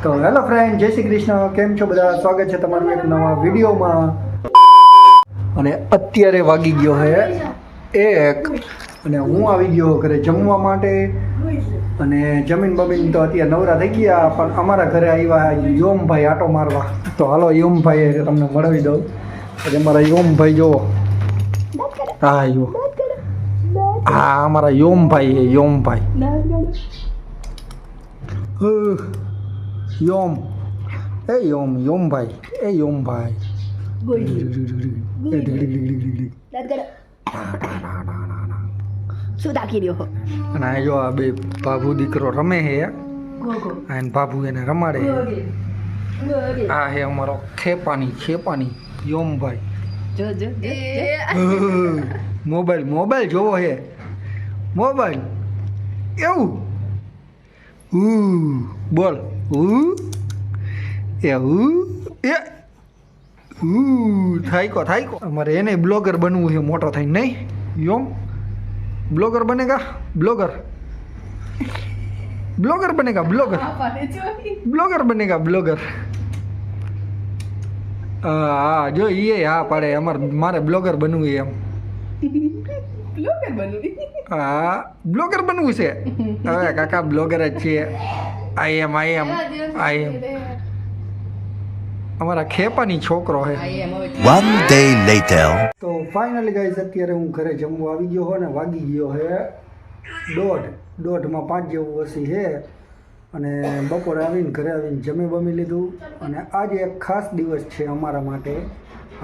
તો hello friend, જય શ્રી કૃષ્ણ. કેમ છો બધા? સ્વાગત છે તમારું એક નવા વિડીયોમાં. અને અત્યારે વાગી ગયો છે 1 અને હું આવી ગયો ઘરે જમવા માટે. અને જમીન બમીન તો અત્યારે નવરા થઈ ગયા, પણ અમારા ઘરે આવ્યા યોમભાઈ આટો મારવા. તો હાલો યોમભાઈ તમને મળાવી દઉં. એટલે અમારા યોમભાઈ જોવો, હા યો, હા અમારા યોમભાઈ છે. યોમભાઈ યોમભાઈ શું તાકી રહ્યો? અને આ જો આ બે બાબુ દીકરો રમે છે, અને બાબુ એને રમાડે છે. આ હે અમારો ખેપાની યોમભાઈ. જો જો મોબાઈલ જોવો હે, મોબાઈલ એવું બોલ થાયકો અમારે એને બ્લોગર બનવું છે મોટો થઈને, નહીં યોમ? બ્લોગર બનેગા, બ્લોગર બનેગા. હા જો એ હા પાડે, મારે બ્લોગર બનવું એમ. હા બ્લોગર બનવું છે. હવે કાકા બ્લોગર જ છે. આઈ એમ અમારા ખેપાની છોકરો છે. One day later. તો ફાઇનલી ગાઈઝ અત્યારે હું ઘરે જમવા આવી ગયો હોય ને વાગી ગયો છે 1:30 5 જેવું વસી છે. અને બપોરે આવીને ઘરે આવીને જમી લીધું. અને આજે એક ખાસ દિવસ છે અમારા માટે,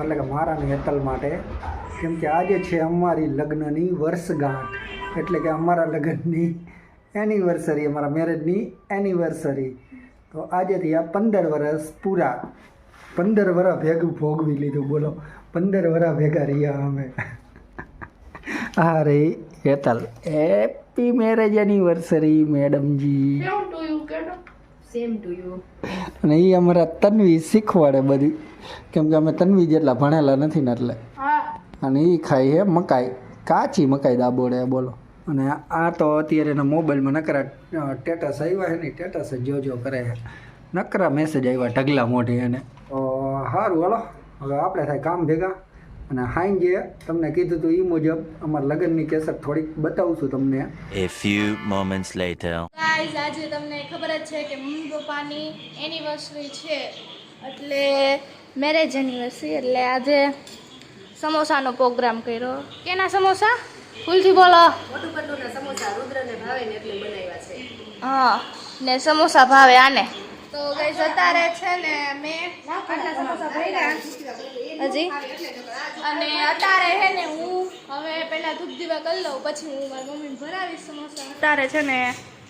એટલે કે મારા ને હેતલ માટે. કેમ કે આજે છે અમારી લગ્નની વર્ષગાંઠ, એટલે કે અમારા લગ્નની એનિવર્સરી, અમારા મેરેજની એનિવર્સરી. તો આજે થયા 15 વર્ષ પૂરા. 15 વર્ષ ભેગું ભોગવી લીધું. બોલો, 15 વર્ષ ભેગા રહ્યા અમે. અરે હેતલ, હેપી મેરેજ એનિવર્સરી મેડમજી. Same to you. અને એ અમારા તન્વી શીખવાડે બધું, કેમ કે અમે તન્વી જેટલા ભણેલા નથી ને એટલે. અને એ ખાઈ છે મકાઈ, કાચી મકાઈ દાબોડે. બોલો. અને આ તો અત્યારે એના મોબાઈલમાં નકરા સ્ટેટસ આવ્યા છે ને, સ્ટેટસ જ જોજો કરે છે. નકરા મેસેજ આવ્યા ઢગલા મોઢે એને. તો સારું, હાલો હવે આપણે થાય કામ ભેગા. અને હાંજે તમને કીધું હતું એ મુજબ અમારા લગ્નની કેસેટ થોડીક બતાવું છું તમને. A few moments later. Guys, આજે તમને ખબર જ છે કે મમ્મી પપ્પાની એનિવર્સરી છે, એટલે મેરેજ એનિવર્સરી. એટલે આજે સમોસાનો પ્રોગ્રામ કર્યો. કેના સમોસા? ફૂલથી બોલો. મોટું પતલુંના સમોસા રુદ્રને ભાવે ને એટલે બનાવ્યા છે. હા, ને સમોસા ભાવે આને. તો ગાઈઝ અત્યારે છે ને મેં આટલા સમોસા ભર્યા હજી. અને અત્યારે છે ને હું હવે પહેલાં ધૂપ દીવા કરી લઉં, પછી હું મારી મમ્મીને ભરાવીશ સમોસા. અત્યારે છે ને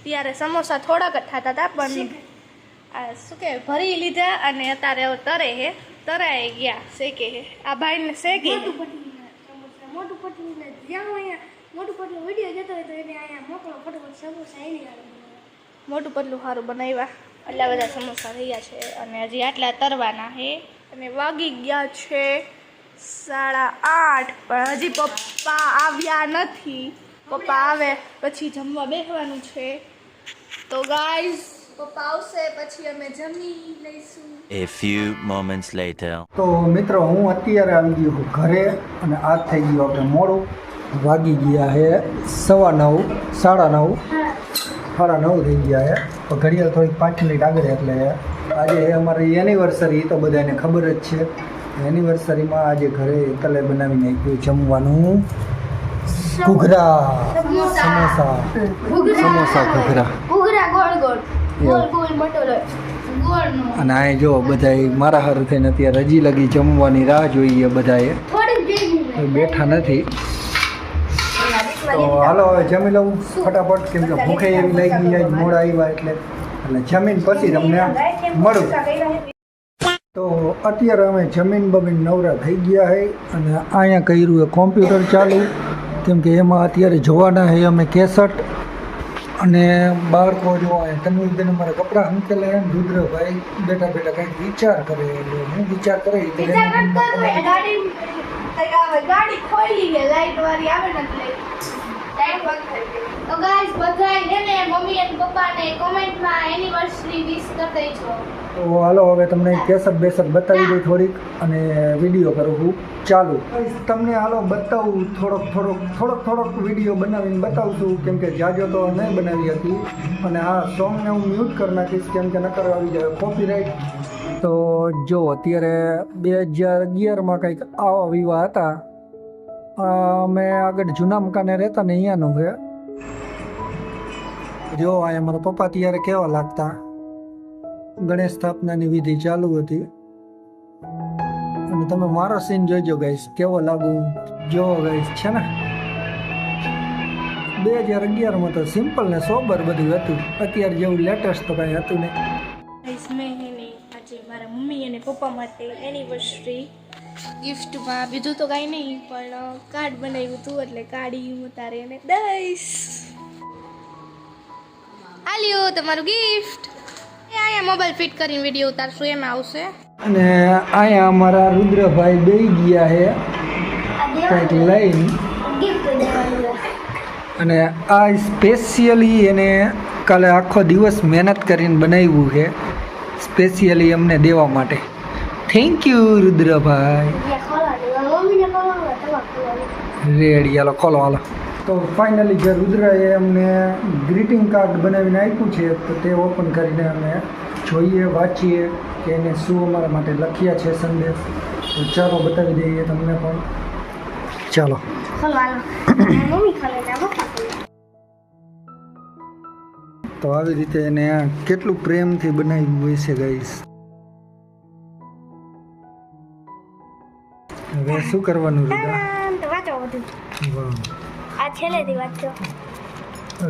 ત્યારે સમોસા થોડાક જ થતા હતા, પણ આ શું કે ભરી લીધા. અને અત્યારે હવે તરાઈ ગયા, શેકે છે. આ ભાઈને શેકે મોટું પતલું જ્યાં અહીંયા મોટું પતલું વિડીયો જતો હોય તો એને અહીંયા મોકલો ફટાફટ સમોસા એની મોટું પતલું સારું બનાવ્યા. આટલા બધા સમોસા થયા છે અને હજી આટલા તરવાના છે. અને વાગી ગયા છે 8:30, પણ હજી પપ્પા આવ્યા નથી. પપ્પા આવે પછી જમવા બેસવાનું છે. તો ગાઈઝ, પપ્પા આવશે પછી અમે જમી લઈશું. A few moments later. તો મિત્રો, હું અત્યારે આવી ગયો છું ઘરે. અને આજ થઈ ગયું આપણે મોડું. વાગી ગયા છે 9:15, 9:30 થઈ ગયા છે. તો ઘડિયાળ થોડીક 5 મિનિટ આગળ. એટલે આજે અમારી એનિવર્સરી, તો બધાને ખબર જ છે. એનિવર્સરીમાં આજે ઘરે એકલે બનાવીને આપ્યું જમવાનું. ઘૂઘરા સમોસા ઘૂઘરા. અને આ જો બધા મારા હારું થઈને અત્યારે હજી લગી જમવાની રાહ જોઈએ. બધાએ બેઠા નથી. તો હાલો હવે જમી લઉં ફટાફટ, કેમ કે ભૂખે એવી લાગી જાય મોડા આવ્યા એટલે જમીન પછી તમને મળું. તો અત્યારે અમે જમીન બમીન નવરા થઈ ગયા છે. અને અહીંયા કર્યું એ કોમ્પ્યુટર ચાલુ, કેમ કે એમાં અત્યારે જોવાના છે અમે કેસેટ. અને બાળકો જો તન્વીબેન અમારા કપડાં હંકેલે, રુદ્રભાઈ બેઠા કંઈક વિચાર કરે. હું વિચાર કરે ગાડી ખોલી લાઈટ વાળી આવે ને એટલે તો ગાઈસ બધાય ને મમ્મી અને પપ્પાને કોમેન્ટમાં એનિવર્સરી વિશ કરી દેજો. તો હાલો હવે તમને કેસર બેસર બતાવી દઉં થોડીક અને વિડીયો કરું છું ચાલુ. તમને હાલો બતાવું થોડોક વિડીયો બનાવીને બતાવું છું કેમ કે જાજો તો નહીં બનાવી હતી. અને હા સોંગને હું મ્યુટ કરી નાખીશ કેમ કે નકર આવી જાય કોપીરાઇટ. તો જો અત્યારે 2011માં કંઈક આવા વિવાહ હતા. અમે આગળ જૂના મકાને રહેતા ને અહીંયાનું છે. જો અહીંયા મારા પપ્પા ત્યારે કેવા લાગતા. ગણેશ સ્થાપનાની વિધિ ચાલુ હતી અને તમે મારો સીન જોઈજો ગાઈસ કેવો લાગુ. જો ગાઈસ છે ને 2011માં તો સિમ્પલ ને સોબર બધું હતું. અત્યારે જેવું લેટેસ્ટ તો કાંઈ હતું નહીં. ગાઈસ મેં આજે મારા મમ્મી અને પપ્પા માટે એનિવર્સરી ગિફ્ટમાં બીજું તો કાંઈ નહીં પણ કાર્ડ બનાવ્યું હતું એટલે કાર્ડ હું તારે એને દઈશ. આલ્યો તમારું ગિફ્ટ. અહીંયા મોબાઈલ ફિટ કરીને વિડીયો ઉતારશું એમાં આવશે. અને અહીંયા અમારા રુદ્રભાઈ બેસી ગયા છે કંઈક લઈને. અને આ સ્પેશિયલી એને કાલે આખો દિવસ મહેનત કરીને બનાવ્યું છે સ્પેશિયલી અમને દેવા માટે. થેન્ક યુ રુદ્રભાઈ. રેડી હાલો ખોલો હાલો. તો ફાઇનલી જે રુદ્રએ અમને ગ્રીટિંગ કાર્ડ બનાવીને આપ્યું છે તો તે ઓપન કરીને અમે જોઈએ વાંચીએ કે એને શું અમારા માટે લખ્યા છે સંદેશ. તો ચાલો બતાવી દઈએ તમને પણ. ચાલો તો આવી રીતે એને કેટલું પ્રેમથી બનાવ્યું હોય છે ગાઈસ. હવે શું કરવાનું રુદ્ર? વાહ. આ છેલ્લેથી વાંચો.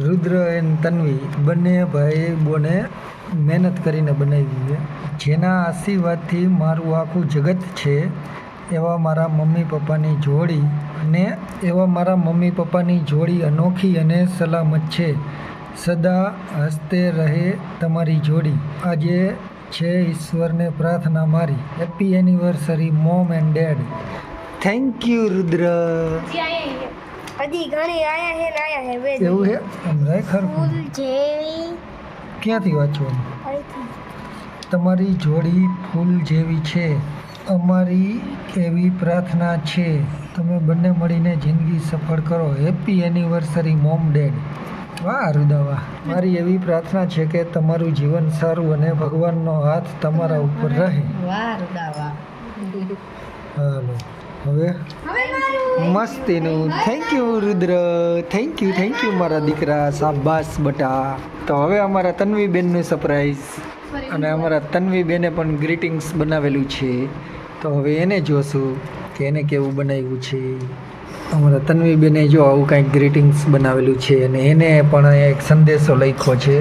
રુદ્ર એન્ડ તન્વી બંને ભાઈ બોને મહેનત કરીને બનાવી છે. જેના આશીર્વાદથી મારું આખું જગત છે એવા મારા મમ્મી પપ્પાની જોડી અનોખી અને સલામત છે. સદા હસતે રહે તમારી જોડી. આજે છે ઈશ્વરને પ્રાર્થના મારી. Happy anniversary mom and dad. Thank you Rudra. હજી ઘણી આયા છે ને આયા છે બે. એવું છે આમ રાખ ફૂલ જેવી. ક્યાંથી વાંચવાનું? અહીંથી. તમારી જોડી ફૂલ જેવી છે. અમારી એવી પ્રાર્થના છે તમે બંને મળીને જિંદગી સફળ કરો. Happy anniversary mom dead. વાહ રુદા વાહ. મારી એવી પ્રાર્થના છે કે તમારું જીવન સારું અને ભગવાનનો હાથ તમારા ઉપર રહે. વાહ રુદા વાહ. હાલો હવે મસ્તીનું. Thank you Rudra. Thank you મારા દીકરા. શાબાશ બટા. તો હવે અમારા તન્વીબેનનું સરપ્રાઈઝ અને અમારા તન્વીબેને પણ ગ્રીટિંગ્સ બનાવેલું છે. તો હવે એને જોશું કે એને કેવું બનાવ્યું છે. અમારા તન્વીબેને જો આવું કાંઈક ગ્રીટિંગ્સ બનાવેલું છે અને એને પણ એક સંદેશો લખ્યો છે.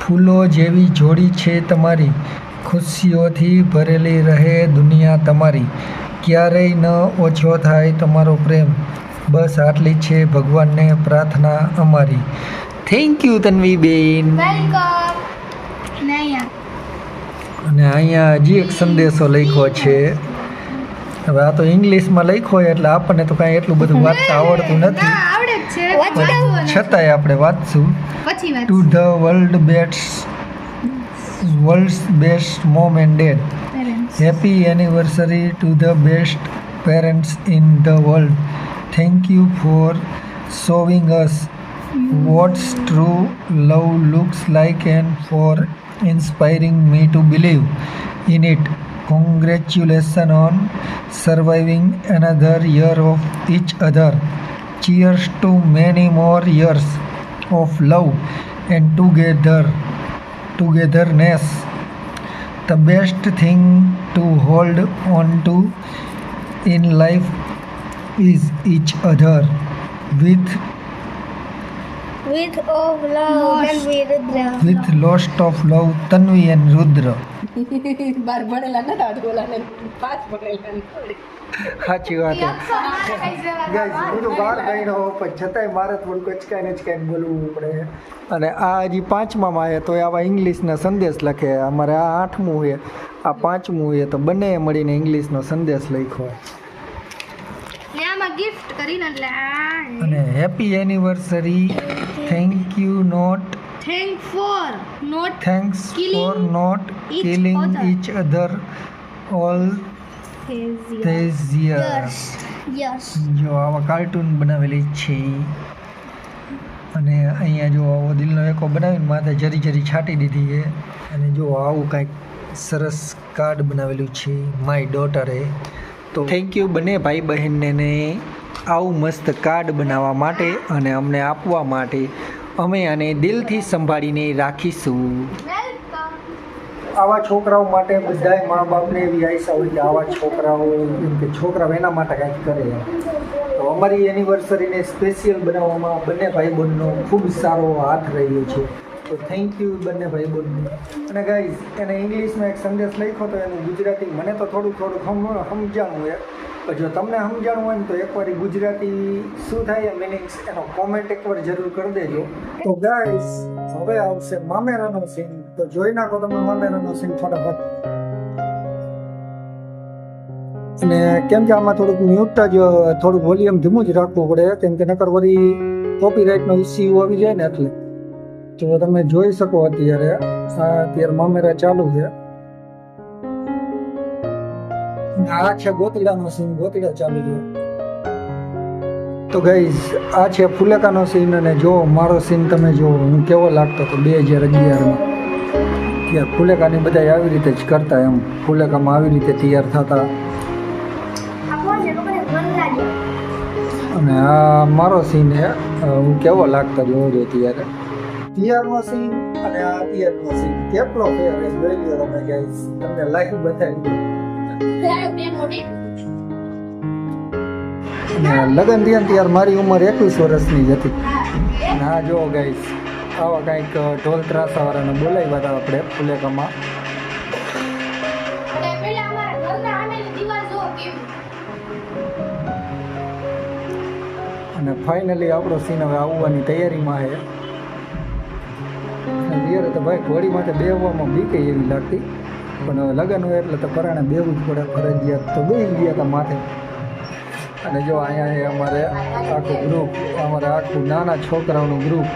ફૂલો જેવી જોડી છે તમારી. ખુશીઓથી ભરેલી રહે દુનિયા તમારી. ક્યારેય ન ઓછો થાય તમારો પ્રેમ. બસ આટલી છે ભગવાનને પ્રાર્થના અમારી. થેન્ક યુ તન્વીબેન. વેલકમ. ને અને અહીંયા હજી એક સંદેશો લખ્યો છે. હવે આ તો ઇંગ્લિશમાં લખ્યો હોય એટલે આપણને તો કાંઈ એટલું બધું વાંચતા આવડતું નથી. આવડે જ છે. પણ છતાંય આપણે વાંચશું. પછી વાત. To the world's best mom and dad. Happy anniversary to the best parents in the world. Thank you for showing us what's true love looks like and for inspiring me to believe in it. Congratulations on surviving another year of each other. Cheers to many more years of love and togetherness. The best thing to hold on to in life is each other. With of love Tanvi Rudra. With lost of love Tanvi and Rudra. બાર ભણેલા નતા બોલાને 5 ભણેલા. સાચી વાત છે guys. હું તો બહાર ગયો પણ છતાંય મારે થોડુંક અચકાઈને બોલવું પડે. અને આ હજી 5માં છે તો આવા ઇંગ્લિશના સંદેશ લખે. અમારે આ 8મું છે, આ 5મું છે તો બંને મળીને ઇંગ્લિશનો સંદેશ લખ્યો. ને આમાં ગિફ્ટ કરીને એટલે અને happy anniversary. Thank you not thank for not thanks for not each killing other. Each other all these years. Yes જો આવા કાર્ટૂન બનાવેલી છે અને અહીંયા જો આવો દિલનો એકો બનાવીને માથે જરી જરી છાંટી દીધી છે અને જો આવું કંઈક સરસ કાર્ડ બનાવેલું છે માય ડોટરે. તો થેન્ક યુ બંને ભાઈ બહેનને ને આવું મસ્ત કાર્ડ બનાવવા માટે અને અમને આપવા માટે. અમે આને દિલથી સંભાળીને રાખીશું. આવા છોકરાઓ માટે બધાય મા બાપને એવી આશા હોય કે આવા છોકરાઓ એમ કે છોકરાઓ એના માટે કંઈક કરે. તો અમારી એનિવર્સરીને સ્પેશિયલ બનાવવામાં બંને ભાઈબંધનો ખૂબ સારો હાથ રહ્યો છે. તો થેન્ક યુ બંને ભાઈબંધને. અને ગાઈઝ એને ઇંગ્લિશમાં એક સંદેશ લખ્યો તો એનું ગુજરાતી મને તો થોડુંક સમજાણું હોય. પણ જો તમને સમજાણું હોય ને તો એકવાર ગુજરાતી શું થાય એ મિનિંગ્સ એનો કોમેન્ટ એકવાર જરૂર કરી દેજો. તો ગાઈઝ હવે આવશે મામેરાનો સીન. તો જોઈ નાખો તમે મામેરાનો સીન ફટાફટ. અને કેમ કે આમાં થોડુંક મ્યુટ જ થોડુંક વોલ્યુમ ધીમું જ રાખવું પડે કેમ કે નકર વળી કોપીરાઇટનો ઇસ્યુ આવી જાય ને એટલે. તો તમે જોઈ શકો અત્યારે મામેરા ચાલુ છે. આ છે ગોતીડાનો સીન. ગોતીડા ચાલુ છે. તો ગાઈઝ આ છે ફુલેકાનો સીન. અને જો મારો સીન તમે જો હું કેવો લાગતો હતો 2011માં. ત્યારે ફુલેકાની બધા આવી રીતે જ કરતા એમ. ફુલેકામાં આવી રીતે તૈયાર થતા. અને આ મારો સીન છે. હું કેવો લાગતો જોવો જો ત્યારે તિયારનો સીન અને આ તિયારનો સીન કેટલો ફેર છે જોઈ લો તમે ગાઈસ. તમને લાઈવ બતાવી દઉં. અને લગન થયા ત્યારે મારી ઉંમર 21 વર્ષની જ હતી. અને આ જો ગાઈસ આવા કંઈક ઢોલ ત્રાસાવાળાને બોલાવ્યા હતા આપણે ફુલેકામાં. અને ફાઇનલી આપણો સીન હવે આવવાની તૈયારીમાં છે. રિયર તો ભાઈ ઘોડી માટે બેહવામાં બીક એવી લાગતી પણ હવે લગ્ન હોય એટલે તો પરાણે બેવું જ પડે ફરજિયાત. તો બેસી ગયા હતા માથે. અને જો અહીંયા અમારે આખું ગ્રુપ અમારે આખું નાના છોકરાઓનું ગ્રુપ.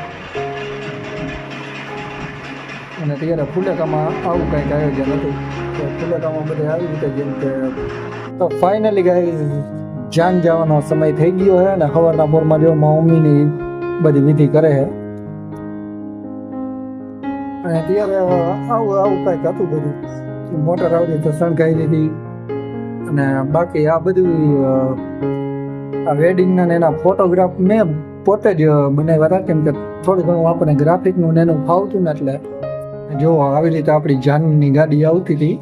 અને ત્યારે ફુલેકામાં આવું કંઈક આયોજન હતું. તો ફુલેકામાં બધા આવી રીતે જેમ કે તો ફાઇનલી ગાઈઝ જાન જવાનો સમય થઈ ગયો છે. અને સવારના પોરમાં જો મમ્મીની બધી વિધિ કરે છે. અને ત્યારે આવું કંઈક હતું બધું. મોટર આવી રીતે શણગાઈ દીધી. અને બાકી આ બધું આ વેડિંગના ને એના ફોટોગ્રાફ મેં પોતે જ બનાવ્યા હતા કેમ કે થોડું ઘણું આપણને ગ્રાફિકનું ને એનું ફાવતું ને એટલે જો આવી રીતે આપણી જાનની ગાડી આવતી હતી.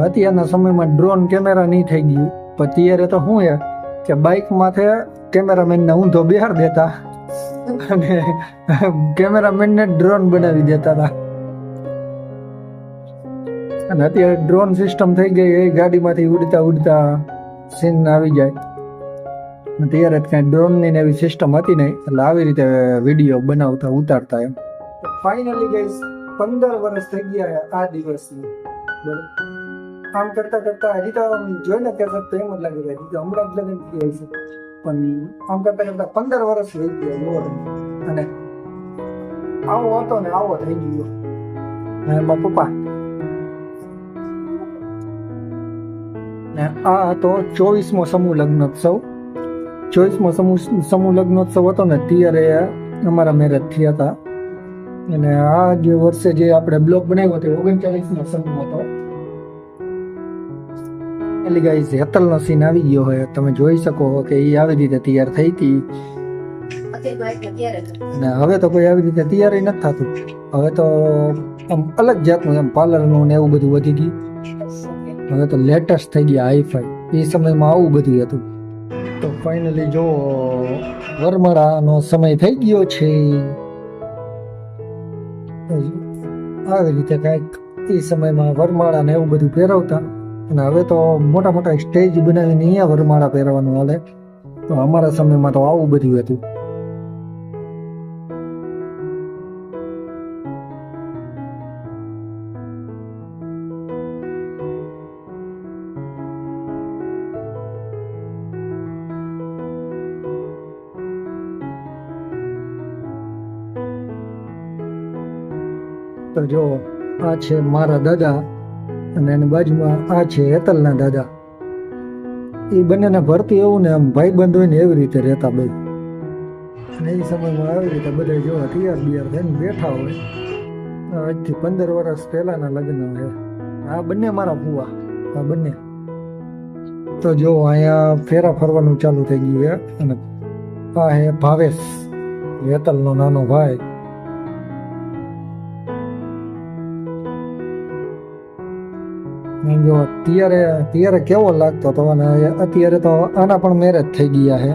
અત્યારના સમયમાં ડ્રોન કેમેરા નહીં થઈ ગયું પણ ત્યારે તો શું છે કે બાઇક માથે કેમેરામેનને ઊંધો બિહાર દેતા અને કેમેરામેનને ડ્રોન બનાવી દેતા હતા. અને અત્યારે ડ્રોન સિસ્ટમ થઈ ગઈ એ ગાડીમાંથી ઉડતા ઉડતા સીન આવી જાય. ત્યારે કાંઈ ડ્રોનની ને એવી સિસ્ટમ હતી નહીં એટલે આવી રીતે વિડીયો બનાવતા ઉતારતા એમ. ફાઇનલી ગાઈસ 15 વર્ષ થઈ ગયા આ દિવસની. બરાબર આમ કરતા કરતા હજી તો જોઈને કહેશો તો એમ જ લાગે હજી તો હમણાં જ લગ્ન થઈ છે પણ આમ કરતા કરતા 15 વર્ષ થઈ ગયા જોવો. અને આવો હતો ને આવો થઈ ગયો. એમાં પપ્પા ને આ હતો 24મો સમૂહ લગ્નોત્સવ. 24મો સમૂહ લગ્નોત્સવ હતો ને ત્યારે અમારા મેરેજ થયા હતા. અને આ જે વર્ષે જે આપણે બ્લોગ બનાવ્યો હતો 39મો સમૂહ હતો. એટલે ગાઈઝ હેતલનો સીન આવી ગયો હોય તમે જોઈ શકો કે એ આવી રીતે તૈયાર થઈ હતી. અને હવે તો કોઈ આવી રીતે તૈયાર નથી થતું. હવે તો આમ અલગ જાતનું એમ પાર્લરનું ને એવું બધું વધી ગયું. હવે તો લેટેસ્ટ થઈ ગયા હાઈફાઈ. એ સમયમાં આવું બધું હતું. તો ફાઇનલી જો વરમાળાનો સમય થઈ ગયો છે. આવી રીતે કાંઈક એ સમયમાં વરમાળા ને એવું બધું પહેરવતા. અને હવે તો મોટા મોટા સ્ટેજ બનાવીને અહીંયા વરમાળા પહેરવાનું હાલે. તો અમારા સમયમાં તો આવું બધું હતું. તો જો આ છે મારા દાદા અને એની બાજુમાં આ છે હેતલના દાદા. એ બંનેને ભરતી એવું ને આમ ભાઈબંધ હોય ને એવી રીતે રહેતા બે. અને એ સમયમાં આવી રીતે બધા જો તૈયાર બિયાર થઈને બેઠા હોય. આજથી 15 વર્ષ પહેલાના લગ્ન છે. આ બંને મારા ફુવા, આ બંને. તો જો અહીંયા ફેરા ફરવાનું ચાલુ થઈ ગયું છે. અને આ હે ભાવેશ, હેતલનો નાનો ભાઈ. જો ત્યારે કેવો લાગતો હતો અને અત્યારે તો આના પણ મેરેજ થઈ ગયા છે.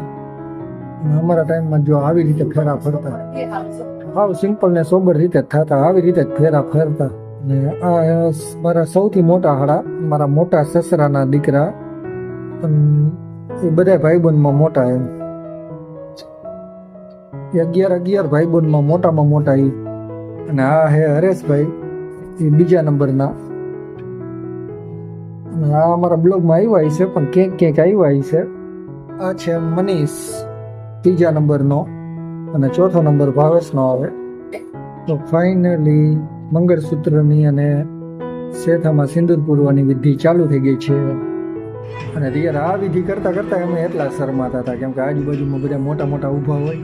અમારા ટાઈમમાં જો આવી રીતે ફેરા ફરતા, હાવ સિમ્પલ ને સોબર રીતે જ થતા, આવી રીતે જ ફેરા ફરતા. ને આ મારા સૌથી મોટા હાડા, મારા મોટા સસરાના દીકરા, એ બધા ભાઈબંધમાં મોટા એમ. 11 ભાઈબંધમાં મોટામાં મોટા એ. અને આ હે હરેશભાઈ, એ બીજા નંબરના. અને આ અમારા બ્લોગમાં આવ્યા છે, પણ ક્યાંક આવ્યા છે. આ છે મનીષ, 3જા નંબરનો, અને 4થો નંબર ભાવેશનો આવે. તો ફાઇનલી મંગળસૂત્રની અને શેથામાં સિંદૂર પૂરવાની વિધિ ચાલુ થઈ ગઈ છે. અને રિયર આ વિધિ કરતા કરતા અમે એટલા શરમાતા હતા, કેમ કે આજુબાજુમાં બધા મોટા મોટા ઊભા હોય.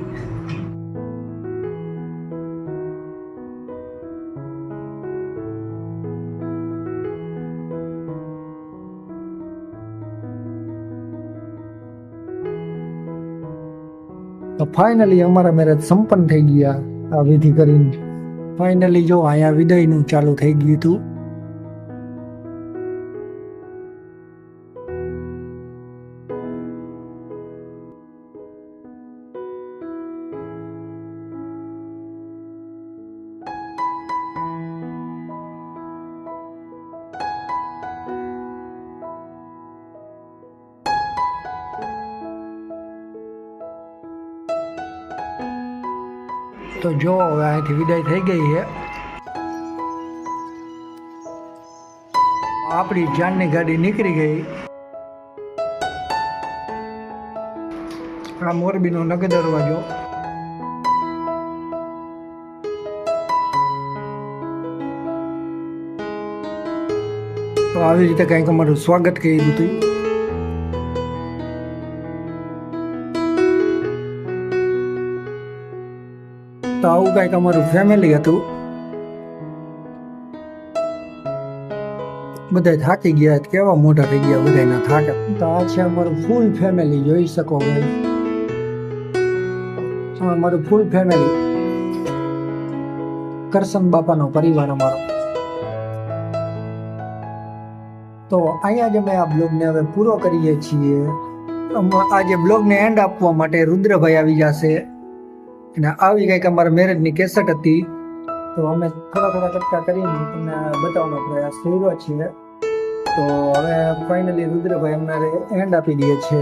તો ફાઇનલી અમારા મેરેજ સંપન્ન થઈ ગયા આ વિધિ કરીને. ફાઇનલી જો અહીંયા વિદાયનું ચાલુ થઈ ગયું હતું. તો જો હવે અહીંથી વિદાય થઈ ગઈ છે. આપણી જાનની ગાડી નીકળી ગઈ. આ મોરબીનો નગર દરવાજો. તો આવી રીતે કંઈક અમારું સ્વાગત કર્યું હતું. તો આવું કંઈક અમારું ફેમિલી હતું. બધા થાકી ગયા, કેવા મોટા થઈ ગયા બધાના થાકે. તો આ છે અમારું ફૂલ ફેમિલી, જોઈ શકો ભાઈ. અમારું ફૂલ ફેમિલી, કરશન બાપાનો પરિવાર અમારો. તો અહીંયા જ અમે આ બ્લોગને હવે પૂરો કરીએ છીએ. આજે બ્લોગને એન્ડ આપવા માટે રુદ્રભાઈ આવી જશે. અને આવી કંઈક અમારા મેરેજની કેસેટ હતી, તો અમે થોડા કટકા કરીને તમને બતાવવાનો પ્રયાસ કર્યો છે. તો હવે ફાઇનલી રુદ્રભાઈ અમારે એન્ડ આપી દે છે.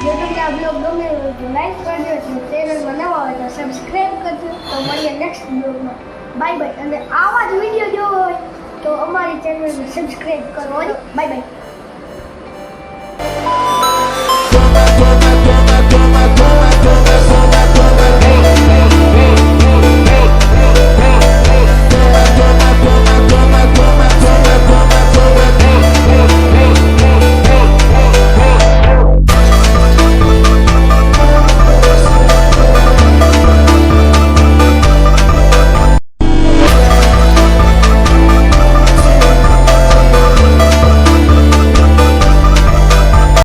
જો તમને આ બ્લોગ ગમે હોય તો લાઈક કરજો, ચેનલમાં નવા હોય તો સબસ્ક્રાઇબ કરજો. તો મળીએ નેક્સ્ટ બ્લોગમાં. Bye bye. અને આવા જ વિડીયો જોવો હોય તો અમારી ચેનલને સબસ્ક્રાઇબ કરો. Bye bye.